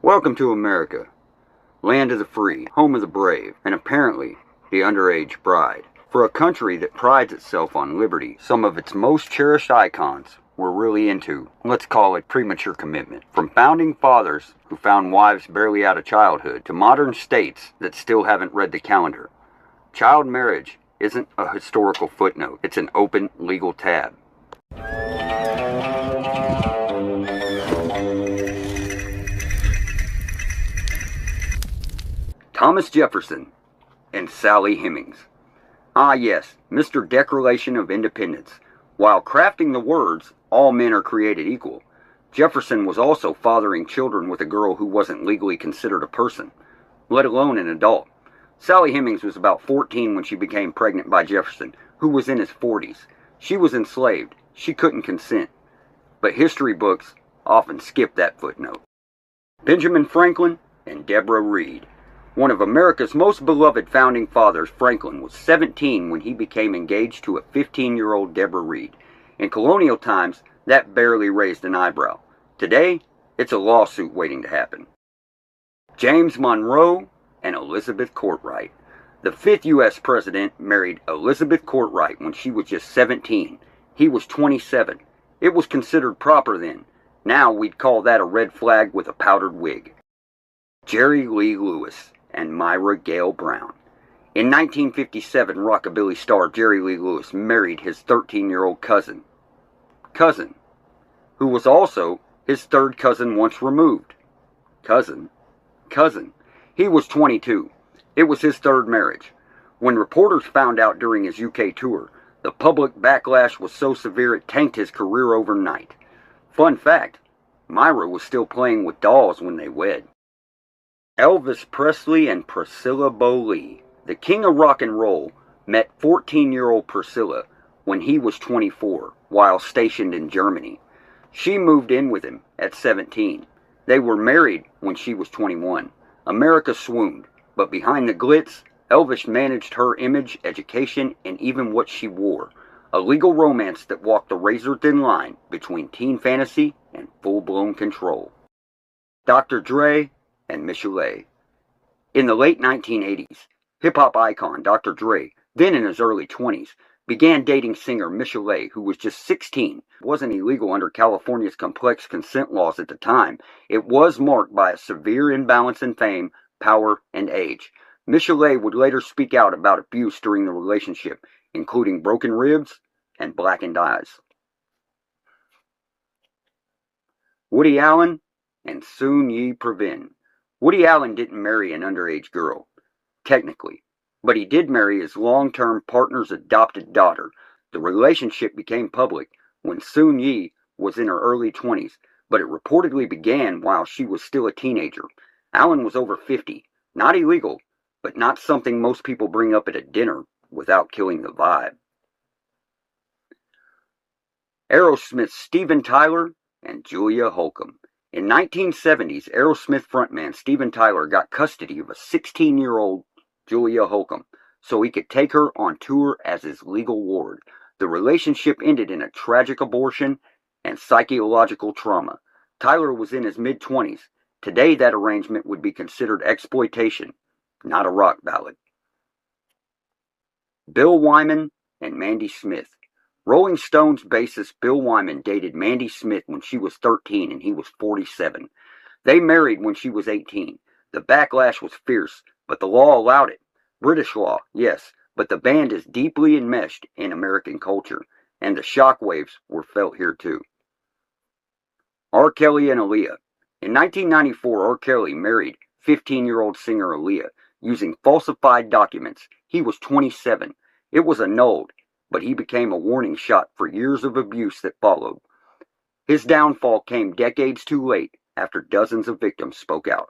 Welcome to America, land of the free, home of the brave, and apparently the underage bride. For a country that prides itself on liberty, some of its most cherished icons were really into, let's call it, premature commitment. From founding fathers who found wives barely out of childhood to modern states that still haven't read the calendar, child marriage isn't a historical footnote, it's an open legal tab. Thomas Jefferson and Sally Hemings. Ah yes, Mr. Declaration of Independence. While crafting the words, all men are created equal, Jefferson was also fathering children with a girl who wasn't legally considered a person, let alone an adult. Sally Hemings was about 14 when she became pregnant by Jefferson, who was in his 40s. She was enslaved. She couldn't consent. But history books often skip that footnote. Benjamin Franklin and Deborah Reed. One of America's most beloved founding fathers, Franklin, was 17 when he became engaged to a 15-year-old Deborah Reed. In colonial times, that barely raised an eyebrow. Today, it's a lawsuit waiting to happen. James Monroe and Elizabeth Courtright. The 5th U.S. president married Elizabeth Courtright when she was just 17. He was 27. It was considered proper then. Now we'd call that a red flag with a powdered wig. Jerry Lee Lewis and Myra Gale Brown. In 1957, rockabilly star Jerry Lee Lewis married his 13-year-old cousin, who was also his third cousin once removed. Cousin. He was 22. It was his third marriage. When reporters found out during his UK tour, the public backlash was so severe it tanked his career overnight. Fun fact, Myra was still playing with dolls when they wed. Elvis Presley and Priscilla Bolee. The king of rock and roll met 14-year-old Priscilla when he was 24 while stationed in Germany. She moved in with him at 17. They were married when she was 21. America swooned, but behind the glitz, Elvis managed her image, education, and even what she wore. A legal romance that walked the razor-thin line between teen fantasy and full-blown control. Dr. Dre and Michelet. In the late 1980s, hip-hop icon Dr. Dre, then in his early 20s, began dating singer Michelet, who was just 16. It wasn't illegal under California's complex consent laws at the time. It was marked by a severe imbalance in fame, power, and age. Michelet would later speak out about abuse during the relationship, including broken ribs and blackened eyes. Woody Allen and Soon Yi Previn. Woody Allen didn't marry an underage girl, technically, but he did marry his long-term partner's adopted daughter. The relationship became public when Soon Yi was in her early 20s, but it reportedly began while she was still a teenager. Allen was over 50, not illegal, but not something most people bring up at a dinner without killing the vibe. Aerosmith's Steven Tyler and Julia Holcomb. In 1970s, Aerosmith frontman Steven Tyler got custody of a 16-year-old Julia Holcomb so he could take her on tour as his legal ward. The relationship ended in a tragic abortion and psychological trauma. Tyler was in his mid-20s. Today, that arrangement would be considered exploitation, not a rock ballad. Bill Wyman and Mandy Smith. Rolling Stones bassist Bill Wyman dated Mandy Smith when she was 13 and he was 47. They married when she was 18. The backlash was fierce, but the law allowed it. British law, yes, but the band is deeply enmeshed in American culture, and the shockwaves were felt here too. R. Kelly and Aaliyah. In 1994, R. Kelly married 15-year-old singer Aaliyah using falsified documents. He was 27. It was annulled, but he became a warning shot for years of abuse that followed. His downfall came decades too late after dozens of victims spoke out.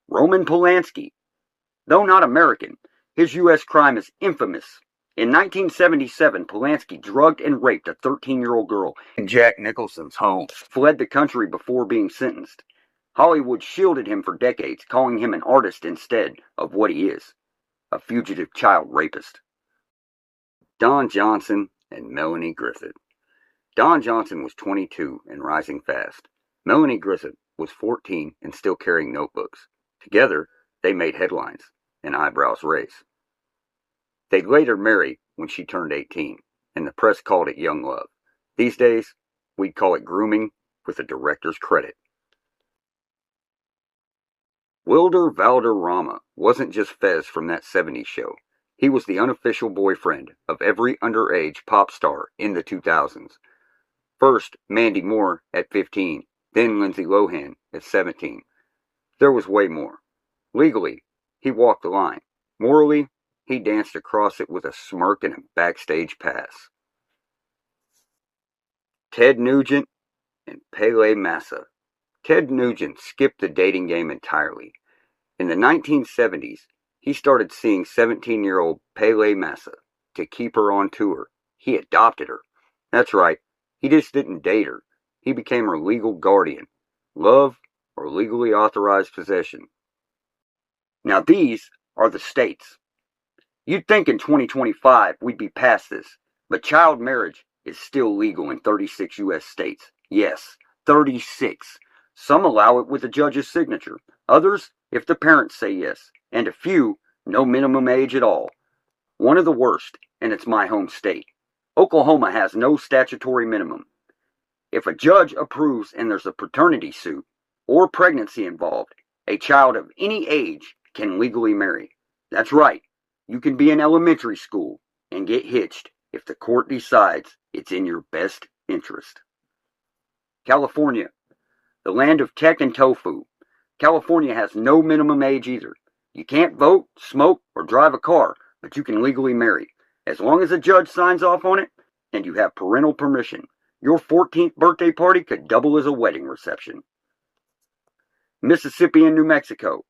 Roman Polanski. Though not American, his U.S. crime is infamous. In 1977, Polanski drugged and raped a 13-year-old girl in Jack Nicholson's home, fled the country before being sentenced. Hollywood shielded him for decades, calling him an artist instead of what he is, a fugitive child rapist. Don Johnson and Melanie Griffith. Don Johnson was 22 and rising fast. Melanie Griffith was 14 and still carrying notebooks. Together, they made headlines and eyebrows raise. They'd later marry when she turned 18, and the press called it young love. These days, we'd call it grooming with a director's credit. Wilder Valderrama wasn't just Fez from that 70s show. He was the unofficial boyfriend of every underage pop star in the 2000s. First, Mandy Moore at 15, then Lindsay Lohan at 17. There was way more. Legally, he walked the line. Morally, he danced across it with a smirk and a backstage pass. Ted Nugent and Pele Massa. Ted Nugent skipped the dating game entirely. In the 1970s, he started seeing 17-year-old Pele Massa to keep her on tour. He adopted her. That's right, he just didn't date her. He became her legal guardian. Love or legally authorized possession. Now these are the states. You'd think in 2025 we'd be past this, but child marriage is still legal in 36 U.S. states. Yes, 36. Some allow it with a judge's signature. Others, if the parents say yes. And a few, no minimum age at all. One of the worst, and it's my home state. Oklahoma has no statutory minimum. If a judge approves and there's a paternity suit or pregnancy involved, a child of any age can legally marry. That's right. You can be in elementary school and get hitched if the court decides it's in your best interest. California, the land of tech and tofu. California has no minimum age either. You can't vote, smoke, or drive a car, but you can legally marry. As long as a judge signs off on it and you have parental permission, your 14th birthday party could double as a wedding reception. Mississippi and New Mexico.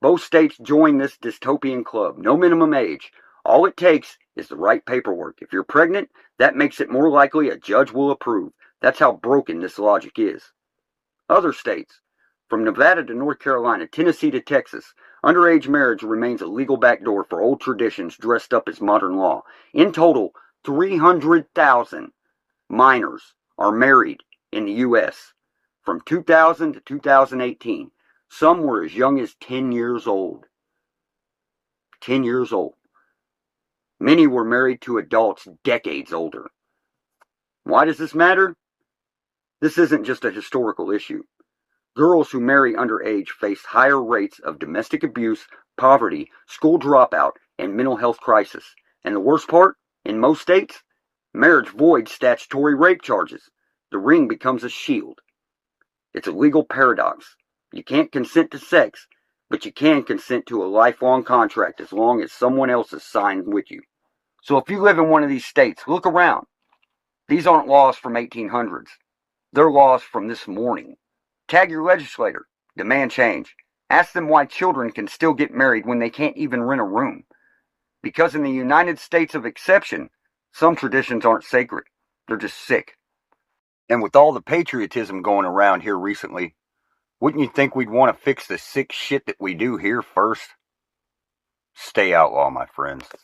Both states join this dystopian club. No minimum age. All it takes is the right paperwork. If you're pregnant, that makes it more likely a judge will approve. That's how broken this logic is. Other states, from Nevada to North Carolina, Tennessee to Texas, underage marriage remains a legal backdoor for old traditions dressed up as modern law. In total, 300,000 minors are married in the U.S. from 2000 to 2018. Some were as young as 10 years old. 10 years old. Many were married to adults decades older. Why does this matter? This isn't just a historical issue. Girls who marry underage face higher rates of domestic abuse, poverty, school dropout, and mental health crisis. And the worst part, in most states, marriage voids statutory rape charges. The ring becomes a shield. It's a legal paradox. You can't consent to sex, but you can consent to a lifelong contract as long as someone else has signed with you. So if you live in one of these states, look around. These aren't laws from 1800s. They're laws from this morning. Tag your legislator. Demand change. Ask them why children can still get married when they can't even rent a room. Because in the United States of exception, some traditions aren't sacred. They're just sick. And with all the patriotism going around here recently, wouldn't you think we'd want to fix the sick shit that we do here first? Stay outlaw, my friends.